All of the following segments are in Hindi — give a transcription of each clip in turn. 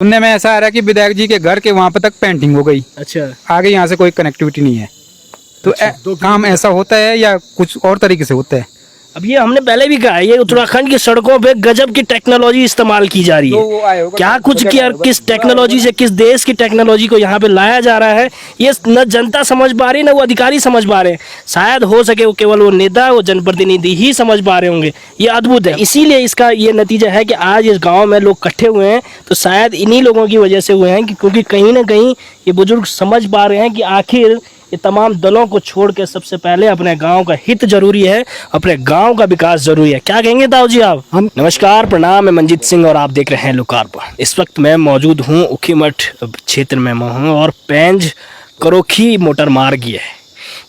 सुनने में ऐसा आ रहा है कि विधायक जी के घर के वहाँ पे तक पेंटिंग हो गई। अच्छा, आगे यहाँ से कोई कनेक्टिविटी नहीं है। तो काम ऐसा होता है या कुछ और तरीके से होता है? अब ये हमने पहले भी कहा है, ये उत्तराखंड की सड़कों पे गजब की टेक्नोलॉजी इस्तेमाल की जा रही तो वो आया है। होगा, क्या कुछ बजट किया, आया होगा, किस टेक्नोलॉजी से, किस देश की टेक्नोलॉजी को यहाँ पे लाया जा रहा है, ये न जनता समझ पा रही, न वो अधिकारी समझ पा रहे हैं। शायद हो सके वो केवल वो नेता, वो जनप्रतिनिधि ही समझ पा रहे होंगे। ये अद्भुत है। इसीलिए इसका ये नतीजा है कि आज इस गाँव में लोग इकट्ठे हुए हैं, तो शायद इन्हीं लोगों की वजह से हुए हैं, क्योंकि कहीं ना कहीं ये बुजुर्ग समझ पा रहे हैं कि आखिर ये तमाम दलों को छोड़ के सबसे पहले अपने गांव का हित जरूरी है, अपने गांव का विकास जरूरी है। क्या कहेंगे ताऊ जी आप? नमस्कार, प्रणाम, मैं मंजीत सिंह और आप देख रहे हैं लोकार्पण। इस वक्त मैं मौजूद हूं ऊखीमठ क्षेत्र में हूं और पेंज करोखी मोटर मार्ग ये है।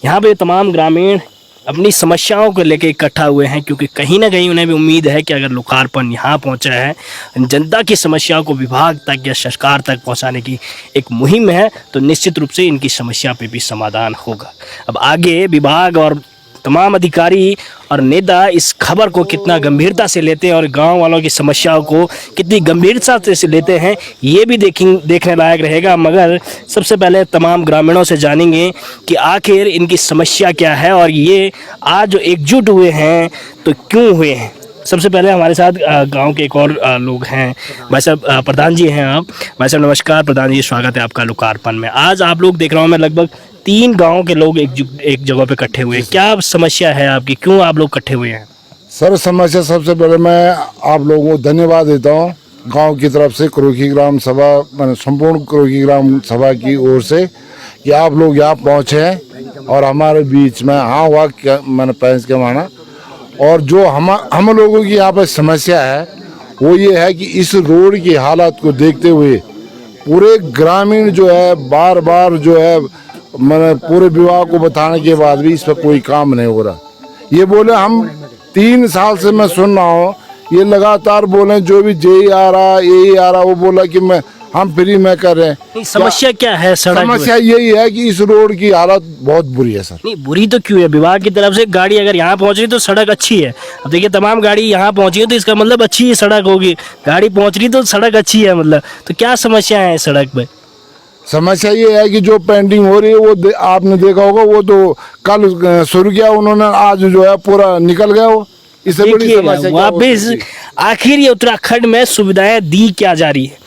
यहाँ पे तमाम ग्रामीण अपनी समस्याओं को लेकर इकट्ठा हुए हैं, क्योंकि कहीं ना कहीं उन्हें भी उम्मीद है कि अगर लोकार्पण यहाँ पहुँचा है, जनता की समस्याओं को विभाग तक या सरकार तक पहुँचाने की एक मुहिम है, तो निश्चित रूप से इनकी समस्या पे भी समाधान होगा। अब आगे विभाग और तमाम अधिकारी और नेता इस खबर को कितना गंभीरता से लेते हैं और गांव वालों की समस्याओं को कितनी गंभीरता से लेते हैं, ये भी देखने लायक रहेगा। मगर सबसे पहले तमाम ग्रामीणों से जानेंगे कि आखिर इनकी समस्या क्या है और ये आज जो एकजुट हुए हैं तो क्यों हुए हैं। सबसे पहले हमारे साथ गांव के एक और लोग हैं। भाई साहब, प्रधान जी हैं आप। भाई साहब नमस्कार। प्रधान जी, स्वागत है आपका लोकार्पण में। आज आप लोग देख रहा हूँ मैं, लगभग 3 गांव के लोग एक जगह पे इकट्ठे हुए हैं। क्या समस्या है आपकी, क्यों आप लोग इकट्ठे हुए हैं? सर, समस्या सबसे पहले मैं आप लोगों को धन्यवाद देता हूँ गांव की तरफ से, करोखी ग्राम सभा, मैंने संपूर्ण करोखी ग्राम सभा की ओर से, कि आप लोग यहाँ पहुँचे हैं और हमारे बीच में हाँ हुआ क्या मैंने पैंच के माना। और जो हम लोगों की यहाँ पे समस्या है वो ये है कि इस रोड की हालत को देखते हुए पूरे ग्रामीण जो है बार बार जो है मैंने पूरे विभाग को बताने के बाद भी इस पर कोई काम नहीं हो रहा। ये बोले हम 3 साल से मैं सुन रहा हूँ, ये लगातार बोले जो भी जेई आ रहा यही आ रहा, वो बोला कि हम फ्री में कर रहे हैं। समस्या क्या है? समस्या यही है कि इस रोड की हालत बहुत बुरी है सर। नहीं, बुरी तो क्यों है? विभाग की तरफ से गाड़ी अगर यहाँ पहुंच रही तो सड़क अच्छी है। अब देखिए, तमाम गाड़ी यहाँ पहुंची है तो इसका मतलब अच्छी ही सड़क होगी। गाड़ी पहुंच रही तो सड़क अच्छी है, मतलब तो क्या समस्या है सड़क पे? समस्या ये है कि जो पेंटिंग हो रही है वो आपने देखा होगा, वो तो कल शुरू किया उन्होंने, आज जो है पूरा निकल गया वो। इससे बड़ी समस्या वापिस आखिर ये उत्तराखंड में सुविधाएं दी क्या जा रही है?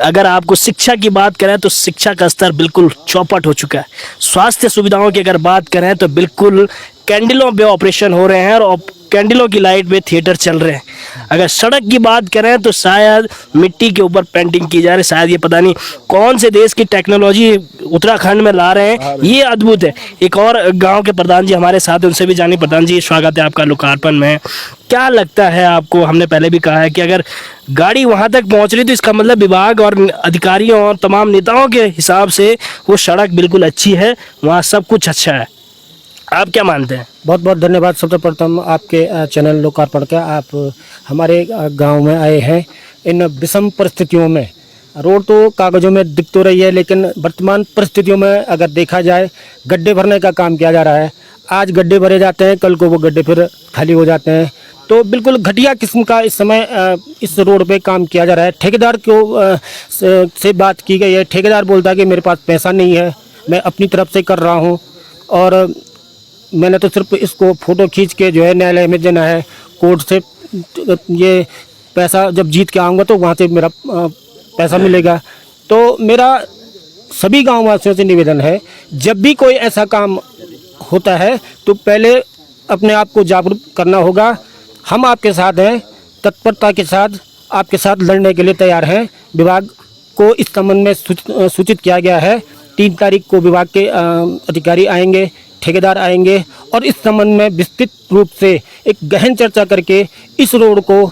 अगर आपको शिक्षा की बात करें तो शिक्षा का स्तर बिल्कुल चौपट हो चुका है। स्वास्थ्य सुविधाओं की अगर बात करें तो बिल्कुल कैंडलों पे ऑपरेशन हो रहे हैं और कैंडलों की लाइट पे थिएटर चल रहे हैं। अगर सड़क की बात करें तो शायद मिट्टी के ऊपर पेंटिंग की जा रही है। शायद ये पता नहीं कौन से देश की टेक्नोलॉजी उत्तराखंड में ला रहे हैं, ये अद्भुत है। एक और गांव के प्रधान जी हमारे साथ हैं, उनसे भी जानिए। प्रधान जी, स्वागत है आपका लोकार्पण में। क्या लगता है आपको? हमने पहले भी कहा है कि अगर गाड़ी वहां तक पहुंच रही तो इसका मतलब विभाग और अधिकारियों और तमाम नेताओं के हिसाब से वो सड़क बिल्कुल अच्छी है, वहाँ सब कुछ अच्छा है। आप क्या मानते हैं? बहुत बहुत धन्यवाद सबसे प्रथम आपके चैनल लोकार्पण का। आप हमारे गांव में आए हैं इन विषम परिस्थितियों में। रोड तो कागज़ों में दिख तो रही है, लेकिन वर्तमान परिस्थितियों में अगर देखा जाए, गड्ढे भरने का काम किया जा रहा है। आज गड्ढे भरे जाते हैं, कल को वो गड्ढे फिर खाली हो जाते हैं। तो बिल्कुल घटिया किस्म का इस समय इस रोड पे काम किया जा रहा है। ठेकेदार को से बात की गई है। ठेकेदार बोलता है कि मेरे पास पैसा नहीं है, मैं अपनी तरफ से कर रहा हूँ और मैंने तो सिर्फ इसको फ़ोटो खींच के जो है न्यायालय में देना है, कोर्ट से ये पैसा जब जीत के आऊँगा तो वहाँ से मेरा पैसा मिलेगा। तो मेरा सभी गाँव वासियों से निवेदन है, जब भी कोई ऐसा काम होता है तो पहले अपने आप को जागरूक करना होगा। हम आपके साथ हैं, तत्परता के साथ आपके साथ लड़ने के लिए तैयार हैं। विभाग को इस संबंध में सूचित किया गया है। 3 तारीख को विभाग के अधिकारी आएंगे, ठेकेदार आएंगे और इस संबंध में विस्तृत रूप से एक गहन चर्चा करके इस रोड को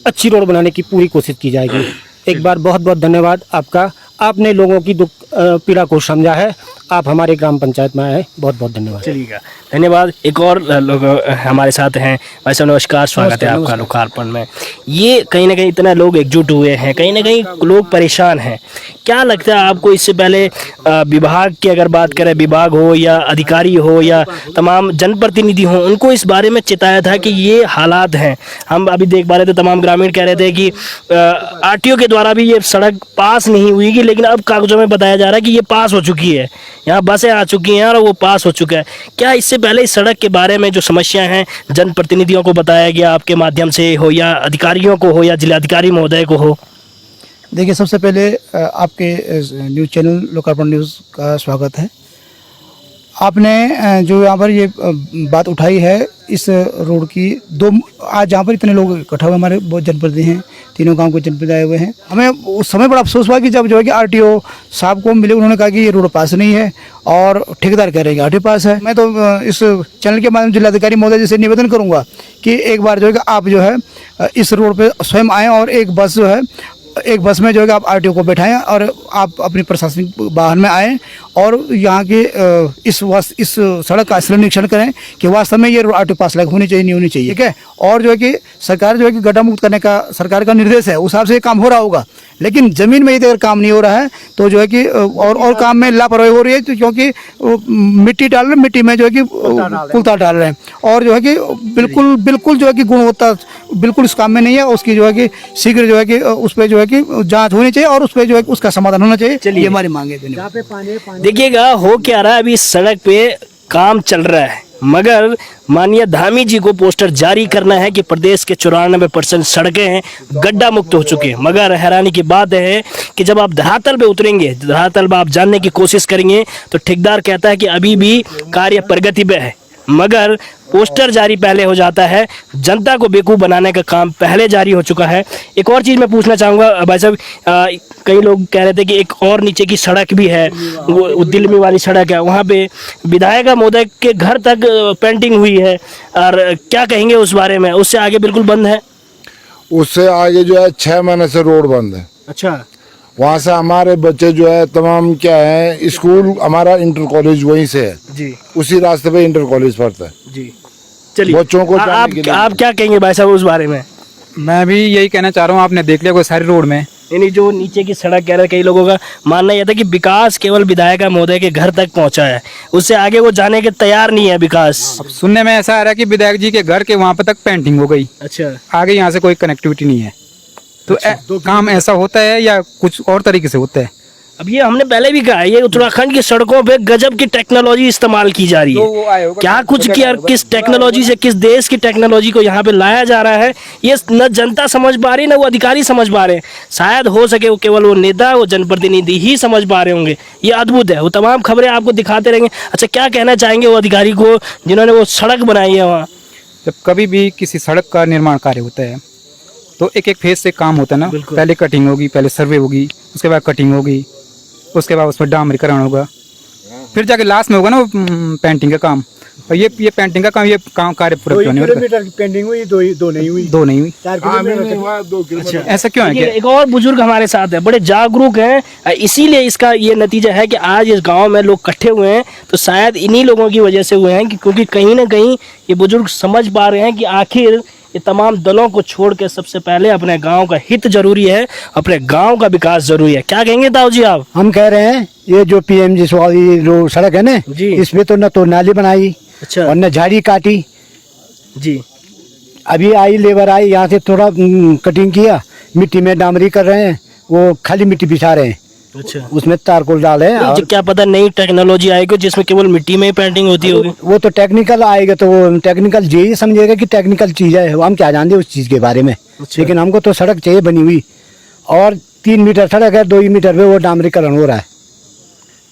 अच्छी रोड बनाने की पूरी कोशिश की जाएगी। एक बार बहुत बहुत धन्यवाद आपका। आपने लोगों की दुख पीड़ा को समझा है। आप हमारे ग्राम पंचायत में आए, बहुत बहुत धन्यवाद। चलिएगा, धन्यवाद। एक और लोग हमारे साथ हैं। भाई साहब नमस्कार, स्वागत है आपका लोकार्पण में। ये कहीं ना कहीं इतना लोग एकजुट हुए हैं, कहीं ना कहीं लोग परेशान हैं। क्या लगता है आपको, इससे पहले विभाग की अगर बात करें, विभाग हो या अधिकारी हो या तमाम जनप्रतिनिधि हो, उनको इस बारे में चिताया था कि ये हालात हैं? हम अभी देख पा रहे थे, तमाम ग्रामीण कह रहे थे कि आरटीओ के द्वारा भी ये सड़क पास नहीं हुई, लेकिन अब कागजों में बताया जा रहा है कि ये पास हो चुकी है, यहाँ बसें आ चुकी हैं और वो पास हो चुका है। क्या इससे पहले इस सड़क के बारे में जो समस्याएं हैं जनप्रतिनिधियों को बताया गया, आपके माध्यम से हो या अधिकारियों को हो या जिलाधिकारी महोदय को हो? देखिए, सबसे पहले आपके न्यूज़ चैनल लोकार्पण न्यूज़ का स्वागत है। आपने जो यहाँ पर ये बात उठाई है इस रोड की, आज यहाँ पर इतने लोग इकट्ठा हुए, हमारे बहुत जनप्रतिनिधि हैं, तीनों गांव के जनप्रतिनिधि आए हुए हैं। हमें उस समय बड़ा अफसोस हुआ कि जब जो है कि आरटीओ साहब को मिले, उन्होंने कहा कि ये रोड पास नहीं है और ठेकेदार कह रहे हैं कि आरटीओ पास है। मैं तो इस चैनल के माध्यम से जिलाधिकारी महोदय जी से निवेदन करूँगा कि एक बार जो है कि आप जो है इस रोड पर स्वयं आएँ और एक बस जो है, एक बस में जो है कि आप आरटीओ को बैठाएं और आप अपनी प्रशासनिक वाहन में आएँ और यहाँ के इस सड़क का असली निरीक्षण करें कि वास्तव में ये आरटीओ पास लायक होनी चाहिए, नहीं होनी चाहिए, ठीक है। और जो है कि सरकार जो है कि गड्ढा मुक्त करने का सरकार का निर्देश है, उस हिसाब से ये काम हो रहा होगा, लेकिन ज़मीन में यदि अगर काम नहीं हो रहा है तो जो है कि और काम में लापरवाही हो रही है, तो क्योंकि मिट्टी डाल रहे हैं, मिट्टी में जो है कि कुलता डाल रहे हैं और जो है कि बिल्कुल जो है कि गुणवत्ता बिल्कुल इस काम में नहीं है। उसकी जो है कि शीघ्र जो है कि उस पर जो है कि जांच होनी चाहिए और उस पर जो है कि उसका समाधान होना चाहिए। चलिए, ये हमारी मांग है। देखिएगा, हो क्या रहा है, अभी सड़क पे काम चल रहा है, मगर माननीय धामी जी को पोस्टर जारी करना है कि प्रदेश के 94% सड़कें गड्ढा मुक्त हो चुकी हैं। मगर हैरानी की बात है कि जब आप धरातल पे उतरेंगे, धरातल पे आप जानने की कोशिश करेंगे, तो ठेकेदार कहता है कि अभी भी कार्य प्रगति पे है, मगर पोस्टर जारी पहले हो जाता है। जनता को बेवकूफ़ बनाने का काम पहले जारी हो चुका है। एक और चीज़ मैं पूछना चाहूँगा भाई साहब, कई लोग कह रहे थे कि एक और नीचे की सड़क भी है, वो दिल्ली वाली सड़क है, वहाँ पे विधायक महोदय के घर तक पेंटिंग हुई है, और क्या कहेंगे उस बारे में? उससे आगे बिल्कुल बंद है, उससे आगे जो है 6 महीने से रोड बंद है। अच्छा, वहाँ से हमारे बच्चे जो है तमाम क्या है, स्कूल हमारा इंटर कॉलेज वहीं से है जी, उसी रास्ते पे इंटर कॉलेज पड़ता है जी। चलिए, बच्चों को जाने के लिए। आप क्या कहेंगे भाई साहब उस बारे में? मैं भी यही कहना चाह रहा हूँ, आपने देख लिया कोई सारी रोड में, यानी जो नीचे की सड़क कह रहे हैं, कई लोगों का मानना यह था कि विकास केवल विधायक महोदय के घर तक पहुंचा है, उससे आगे वो जाने के तैयार नहीं है विकास। अब सुनने में ऐसा आ रहा है कि विधायक जी के घर के वहाँ पे तक पेंटिंग हो गई, अच्छा, आगे यहाँ से कोई कनेक्टिविटी नहीं है। तो काम ऐसा होता है या कुछ और तरीके से होता है? अब ये हमने पहले भी कहा है, ये उत्तराखंड की सड़कों पे गजब की टेक्नोलॉजी इस्तेमाल की जा रही है। क्या कुछ किया, किस टेक्नोलॉजी से, किस देश की टेक्नोलॉजी को यहाँ पे लाया जा रहा है, ये न जनता समझ पा रही, न वो अधिकारी समझ पा रहे हैं। शायद हो सके वो केवल वो नेता, वो जनप्रतिनिधि ही समझ पा रहे होंगे। ये अद्भुत है, वो तमाम खबरें आपको दिखाते रहेंगे। अच्छा, क्या कहना चाहेंगे वो अधिकारी को जिन्होंने वो सड़क बनाई है वहाँ? जब कभी भी किसी सड़क का निर्माण कार्य होता है तो एक एक फेज से काम होता है ना, पहले कटिंग होगी, पहले सर्वे होगी, उसके बाद कटिंग होगी, उसके बाद उसमें डामरीकरण होगा, फिर जाके लास्ट में होगा ना पेंटिंग का काम। और ये पेंटिंग का काम, ये काम कार्य पूरा क्यों नहीं होता? की पेंटिंग हुई, दो नहीं हुई, 2 नहीं हुई, 4 किलोमीटर। ऐसा क्यों है? देखिए, एक और बुजुर्ग हमारे साथ है, बड़े जागरूक हैं, इसीलिए इसका ये नतीजा है कि आज इस गांव में लोग इकट्ठे हुए हैं, तो शायद इन्हीं लोगों की वजह से हुए हैं, क्योंकि कहीं ना कहीं ये बुजुर्ग समझ पा रहे हैं कि आखिर ये तमाम दलों को छोड़ के सबसे पहले अपने गांव का हित जरूरी है, अपने गांव का विकास जरूरी है। क्या कहेंगे ताऊ जी आप? हम कह रहे हैं ये जो पीएमजी वाली जो सड़क है ना जी, इसमें तो न तो नाली बनाई, अच्छा, और न झाड़ी काटी जी। अभी आई लेबर आई, यहाँ से थोड़ा कटिंग किया, मिट्टी में डामरी कर रहे हैं, वो खाली मिट्टी बिछा रहे हैं, अच्छा, उसमें तारकोल डाले हैं। तो क्या पता नई टेक्नोलॉजी आएगी जिसमें केवल मिट्टी में ही पेंटिंग होती होगी। वो तो टेक्निकल आएगा, तो वो टेक्निकल यही समझेगा कि टेक्निकल चीज है, हम क्या जानते उस चीज के बारे में। अच्छा। लेकिन हमको तो सड़क चाहिए बनी हुई, और 3 मीटर सड़क है, 2 ही मीटर पे वो डामरीकरण हो रहा है।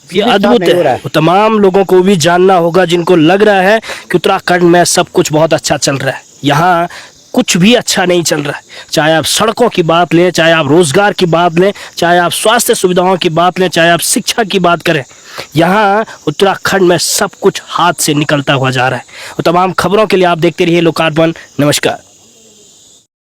ये अद्भुत है, तमाम लोगों को भी जानना होगा जिनको लग रहा है कि उत्तराखंड में सब कुछ बहुत अच्छा चल रहा है। यहाँ कुछ भी अच्छा नहीं चल रहा है, चाहे आप सड़कों की बात लें, चाहे आप रोजगार की बात लें, चाहे आप स्वास्थ्य सुविधाओं की बात लें, चाहे आप शिक्षा की बात करें, यहाँ उत्तराखंड में सब कुछ हाथ से निकलता हुआ जा रहा है। और तमाम खबरों के लिए आप देखते रहिए लोकार्पण। नमस्कार।